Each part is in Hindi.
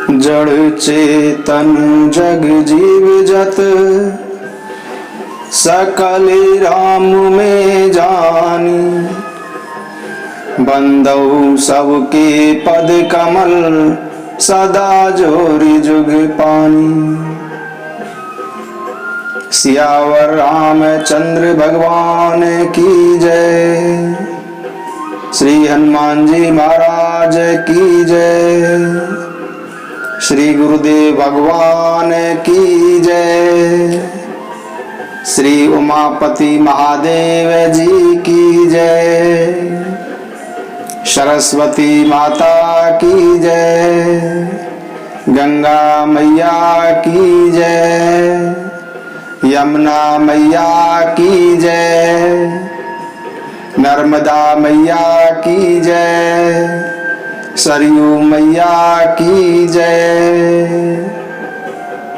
जड़ चेतन जग जीव जत सकल राम में जानी। बंदौ सबके पद कमल सदा जोरि जुग पानी। सियावर रामचंद्र भगवान की जय। श्री हनुमान जी महाराज की जय। श्री गुरुदेव भगवान की जय। श्री उमापति महादेव जी की जय। सरस्वती माता की जय। गंगा मैया की जय। यमुना मैया की जय। नर्मदा मैया की जय। सरयू मैया की जय।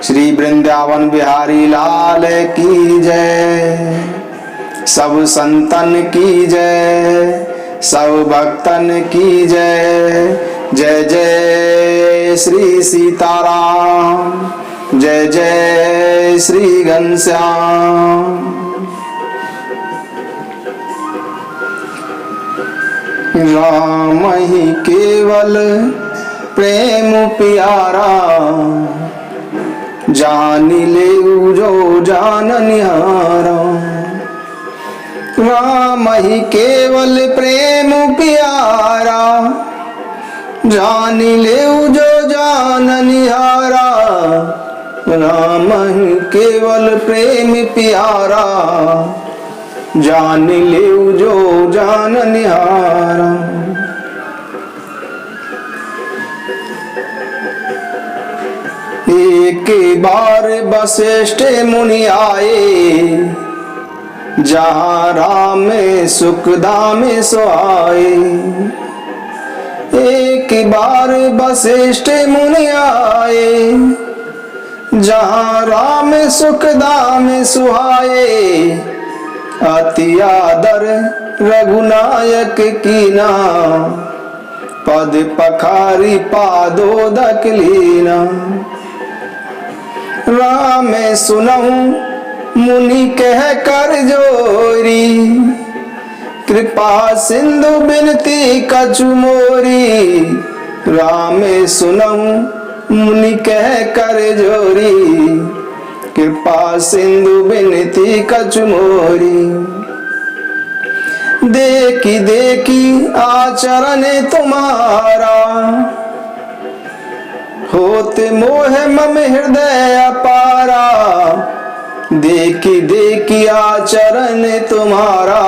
श्री वृंदावन बिहारी लाल की जय। सब संतन की जय। सब भक्तन की जय। जय जय श्री सीताराम। जय जय श्री घनश्याम। राम ही केवल प्रेम प्यारा। जान ले जो जान निहारा। राम ही केवल प्रेम प्यारा। जान ले जो जान निहारा। राम ही केवल प्रेम प्यारा। जान ले जो जान निहारा। एक बार वशिष्ठ मुनि आए। जहाँ राम सुखधाम सोआए। एक बार वशिष्ठ मुनि आए। जहाँ राम सुखधाम सुहाए। अति आदर रघुनायक कीना। पद पखारी पादोदक लीना। राम सुनहु मुनि कह कर जोरी। कृपा सिंधु बिनती कछु मोरी। राम सुनहु मुनि कह कर जोरी। कृपा सिंधु बिनती कछु मोरी। देखी देखी आचरण तुम्हारा। होते मोह मम हृदय अपारा। देखी देखी आचरण तुम्हारा।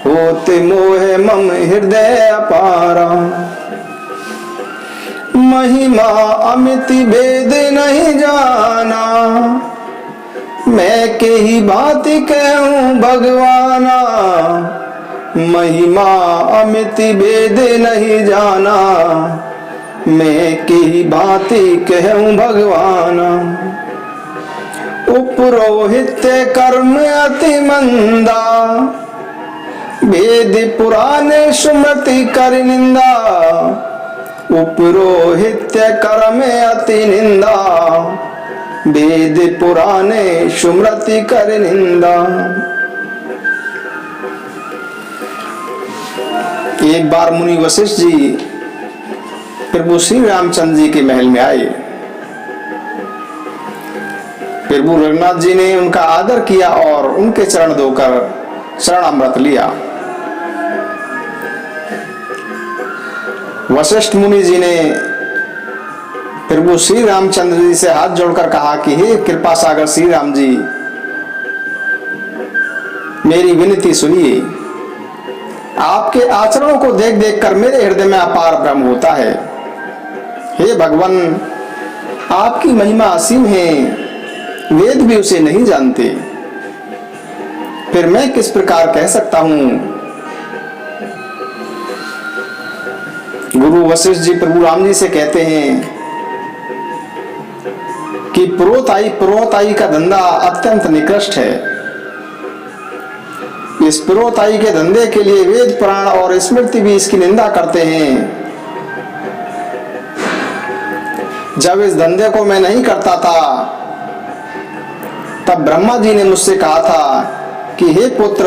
होते मोह मम हृदय अपारा। महिमा अमित भेद नहीं जाना। मैं के ही बात कहूँ भगवाना। महिमा अमित भेद नहीं जाना। मैं के ही बात कहूँ भगवाना। उपरोहित कर्म अति मंदा। वेद पुराण सुमति कर निंदा। उपरोहित कर्म अति निंदा। वेद पुराणे सुमृति कर निंदा। एक बार मुनि वशिष्ठ जी प्रभु श्री रामचंद्र जी के महल में आए। प्रभु रघुनाथ जी ने उनका आदर किया और उनके चरण धोकर शरणामृत लिया। वशिष्ठ मुनि जी ने प्रभु श्री रामचंद्र जी से हाथ जोड़कर कहा कि हे कृपा सागर श्री राम जी, मेरी विनती सुनिए। आपके आचरणों को देख देख कर मेरे हृदय में अपार भ्रम होता है। हे भगवान, आपकी महिमा असीम है। वेद भी उसे नहीं जानते। फिर मैं किस प्रकार कह सकता हूं। गुरु वशिष्ठ जी प्रभु राम जी से कहते हैं कि पुरोताई का धंधा अत्यंत निकृष्ट है। इस पुरोताई के धंधे के लिए वेद पुराण और स्मृति भी इसकी निंदा करते हैं। जब इस धंधे को मैं नहीं करता था, तब ब्रह्मा जी ने मुझसे कहा था कि हे पुत्र,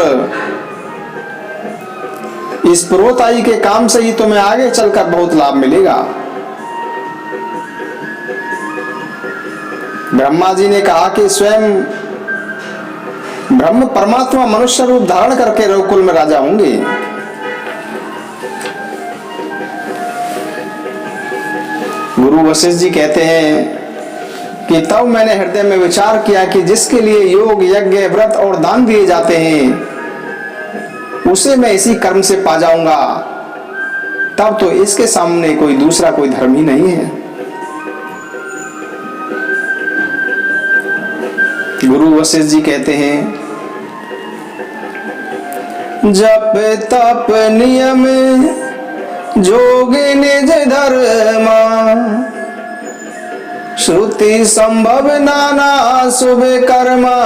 इस पुरोताई के काम से ही तुम्हें आगे चलकर बहुत लाभ मिलेगा। ब्रह्मा जी ने कहा कि स्वयं ब्रह्म परमात्मा मनुष्य रूप धारण करके रघुकुल में राजा होंगे। गुरु वशिष्ठ जी कहते हैं कि तब मैंने हृदय में विचार किया कि जिसके लिए योग, यज्ञ, व्रत और दान दिए जाते हैं उसे मैं इसी कर्म से पा जाऊंगा, तब तो इसके सामने कोई दूसरा कोई धर्म ही नहीं है। गुरु वशिष्ठ जी कहते हैं, जप तप नियम जोग निज धर्मा, श्रुति संभव नाना शुभ कर्मा,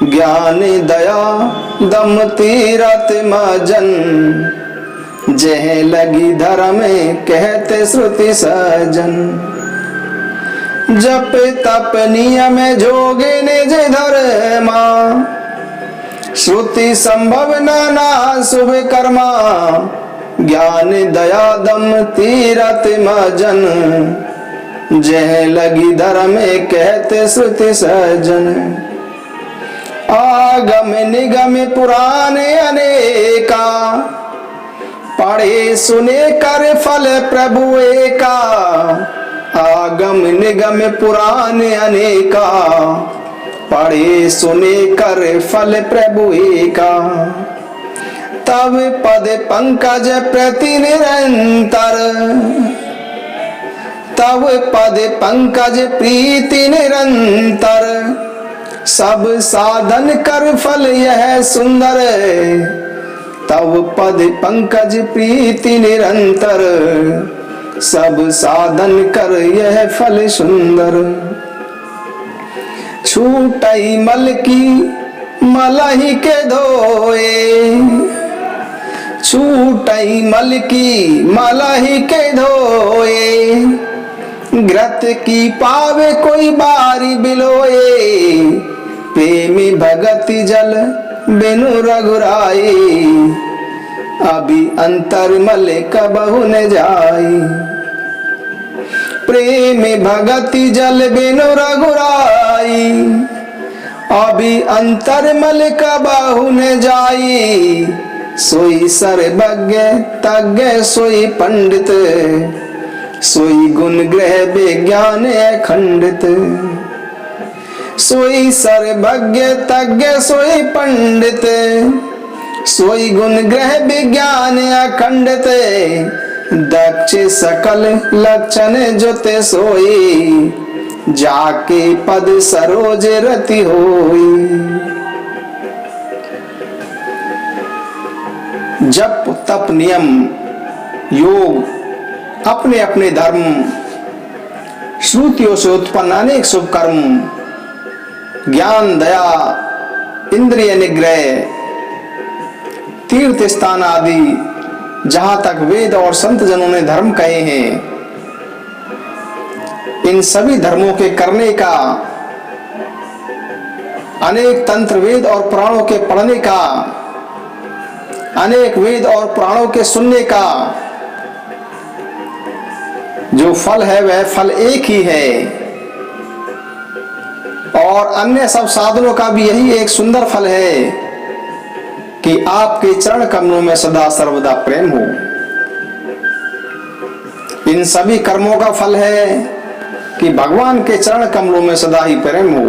ज्ञान दया दम तीरथ मजन, जह लगी धर्म कहते श्रुति सजन। जप तप नियम जोग निज धर्मा, श्रुति संभव नाना शुभ कर्मा, ज्ञान दया दम तीरथ मजन, जह लगी धर्म कहते श्रुति सजन। आगम निगम पुराण अनेका, पढ़े सुने कर फल प्रभु एका। आगम निगम पुराण अनेका, पढ़े सुने कर फल प्रभु एका। तब पद पंकज प्रति निरंतर, तब पद पंकज प्रीति निरंतर, सब साधन कर फल यह सुंदर। तब पद पंकज प्रीति निरंतर, सब साधन कर यह फल सुंदर। छूटई मल की मलही के धोए, छूटई मल की मलही के धोए, घृत की पावे कोई बारी बिलोए। प्रेमी भगति जल बिनु रघुराई, अभी अंतर मल कबहु न जाई। प्रेमी भगति जल बिनु रघुराई, अभी अंतर मल कबहु न जाई। सोई सर्वज्ञ तज्ञ सोई पंडित, सोई गुण ग्रह विज्ञान अखंडित। सोई सर्वज्ञ तज्ञ सोई पंडित, सोई गुण ग्रह विज्ञान अखंडित। दक्ष सकल लक्षण जोते सोई, जाके पद सरोज रति होई। जप तप नियम योग अपने अपने धर्म, श्रुतियों से उत्पन्न अनेक शुभ कर्म, ज्ञान दया इंद्रिय निग्रह, तीर्थ स्थान आदि जहां तक वेद और संत जनों ने धर्म कहे हैं, इन सभी धर्मों के करने का, अनेक तंत्र वेद और पुराणों के पढ़ने का, अनेक वेद और पुराणों के सुनने का जो फल है वह फल एक ही है। और अन्य सब साधनों का भी यही एक सुंदर फल है कि आपके चरण कमलों में सदा सर्वदा प्रेम हो। इन सभी कर्मों का फल है कि भगवान के चरण कमलों में सदा ही प्रेम हो।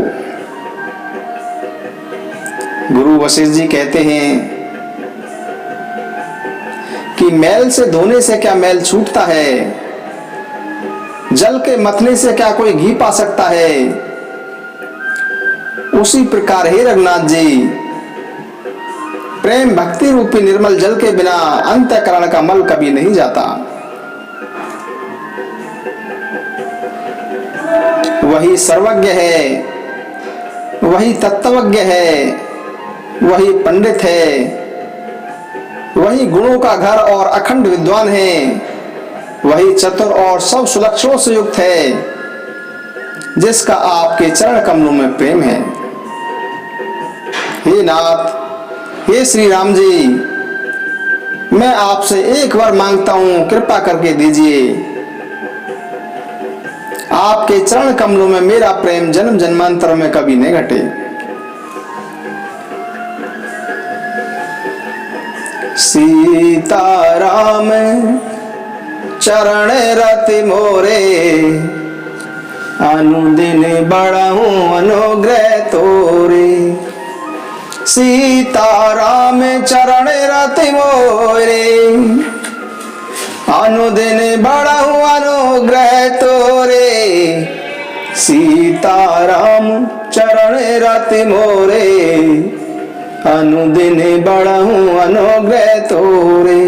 गुरु वशिष्ठ जी कहते हैं कि मैल से धोने से क्या मैल छूटता है, जल के मथने से क्या कोई घी पा सकता है। उसी प्रकार हे रघुनाथ जी, प्रेम भक्ति रूपी निर्मल जल के बिना अंतःकरण का मल कभी नहीं जाता। वही सर्वज्ञ है, वही तत्वज्ञ है, वही पंडित है, वही गुणों का घर और अखंड विद्वान है, वही चतुर और सब सुलक्षणों से युक्त है, जिसका आपके चरण कमलों में प्रेम है। हे नाथ, हे श्री राम जी, मैं आपसे एक बार मांगता हूं, कृपा करके दीजिए। आपके चरण कमलों में मेरा प्रेम जन्म जन्मांतर में कभी नहीं घटे। सीताराम चरण रति मोरे, अनुदिन बढ़ाऊं अनुग्रह तोरे। सीताराम चरण रति मोरे, अनुदिन बढ़ाऊं अनुग्रह तोरे। सीताराम चरण रति मोरे, अनुदिन बढ़ाऊं अनुग्रह तोरे।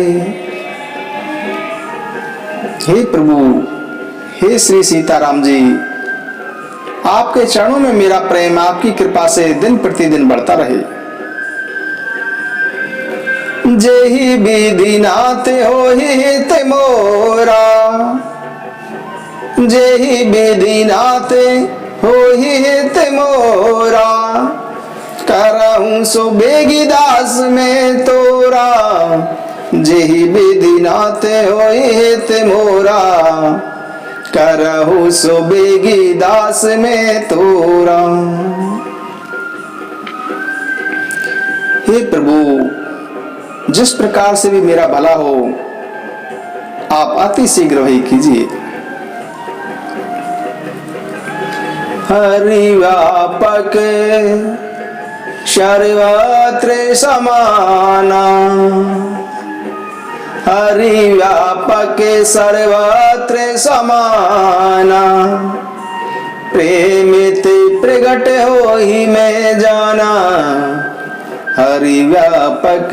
हे प्रभु, हे श्री सीताराम जी, आपके चरणों में मेरा प्रेम आपकी कृपा से दिन प्रतिदिन बढ़ता रहे। जेहि विधि नाथ होहि हित मोरा, जेहि विधि नाथ होहि हित मोरा। करहूं सो बेगी दास में तोरा, जेहि विधि नाथ होहि हित मोरा। करहूं सो बेगी दास में तोरा। हे प्रभु, जिस प्रकार से भी मेरा भला हो, आप अति शीघ्र वही कीजिए। हरि व्यापक सर्वत्र समाना, हरि व्यापक सर्वत्र समाना। प्रेमित प्रगट होहि मैं जाना, हरि व्यापक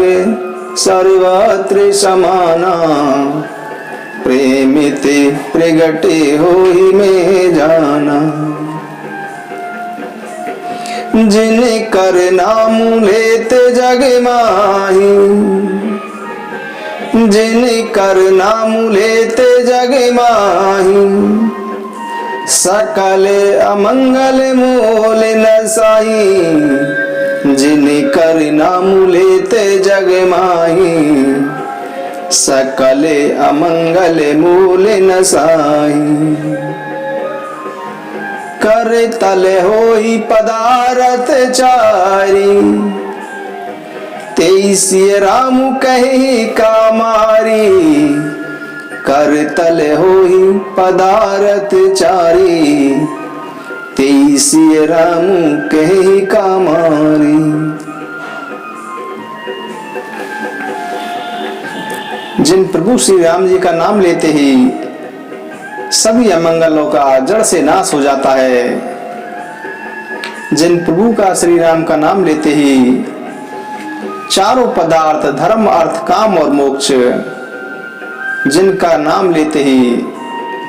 सर्वत्र समाना। प्रेमित प्रगट होहि मैं जाना। जिन कर नाम लेत जग माही, जिन कर नाम लेत जग माही। सकल अमंगल मूल न साही, जिन कर नाम लेते जग माही। सकल अमंगल मूल न साही। कर तल होई पदारथ चारी, तेईसिय राम कही कामारी। कर तल होई पदारथ चारी, तेईसिय राम कही कामारी। जिन प्रभु श्री राम जी का नाम लेते ही सभी अमंगलों का जड़ से नाश हो जाता है। जिन प्रभु का श्री राम का नाम लेते ही चारों पदार्थ धर्म अर्थ काम और मोक्ष, जिनका नाम लेते ही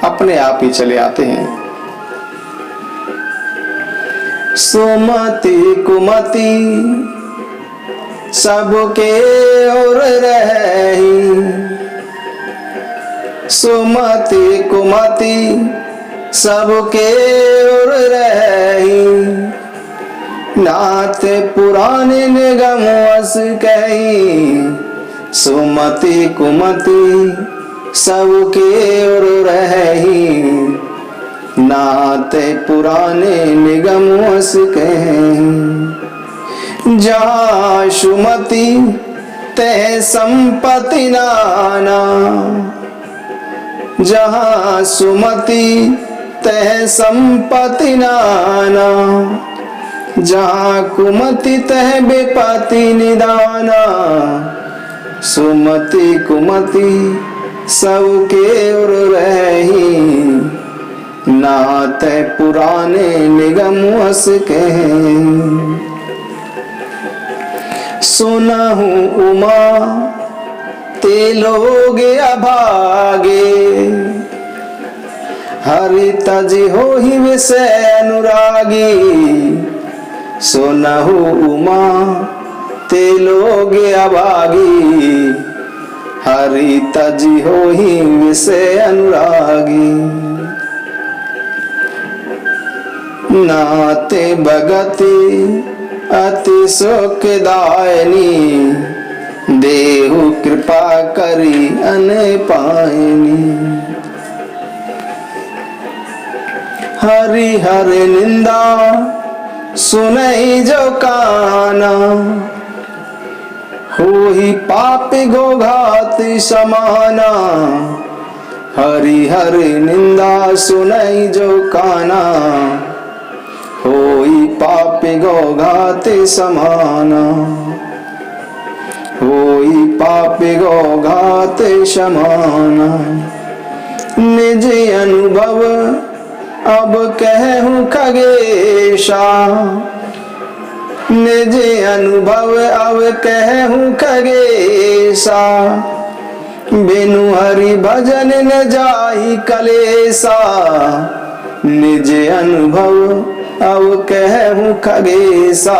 अपने आप ही चले आते हैं। सुमति कुमति सबके और रही, सुमति कुमति सबके और रही। नाथ पुराने निगम अस कही, सुमति कुमति सबके और रही। नाथ पुराने निगम अस कही। जहाँ सुमति तह संपत्ति नाना, जहाँ सुमति तह संपत्ति नाना। जहाँ कुमति तह विपत्ति निदाना। सुमति कुमति सबके और रही। नाथ पुराने निगम अस कहे। सुनहु उमा ते लोग अभागे, हरि तज होहि विषय अनुरागी। सुनहु उमा ते लोग अभागी, हरि तजी होहि विषय अनुरागी। नाते भगति अति सुखदायनी, देहु कृपा करी अन पायनी। हरि हरि निंदा सुनई जो काना, होहि पापी घोघाति समाना। हरि हरि निंदा सुनई जो काना, होई पापी घोघाति समाना। होई पापी घोघाति समाना। निज अनुभव अब कहूँ खगेशा, निज अनुभव अब कहूँ खगेशा। बिनु हरि भजन न जाहि कलेसा, निज अनुभव अब कहूँ खगेशा।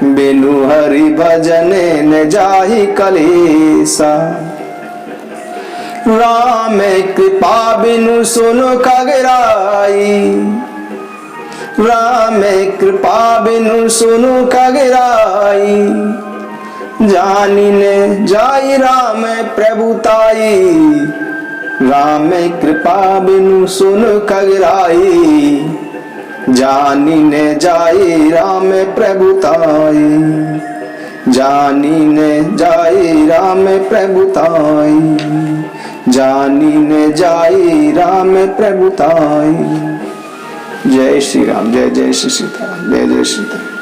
बिनु हरि भजन न जाहि कलेसा। राम कृपा बिनु सुनु खगराई, राम कृपा बिनु सुनु खगराई। जानी ने जाई राम प्रभुताई, राम कृपा बिनु सुनु खगराई। जानी ने जाई राम प्रभुताई, जानी ने जाई राम प्रभुताई। जानी ने जाई राम प्रभुताई। जय श्री राम, जय जय श्री सीताराम, जय जय सीताराम।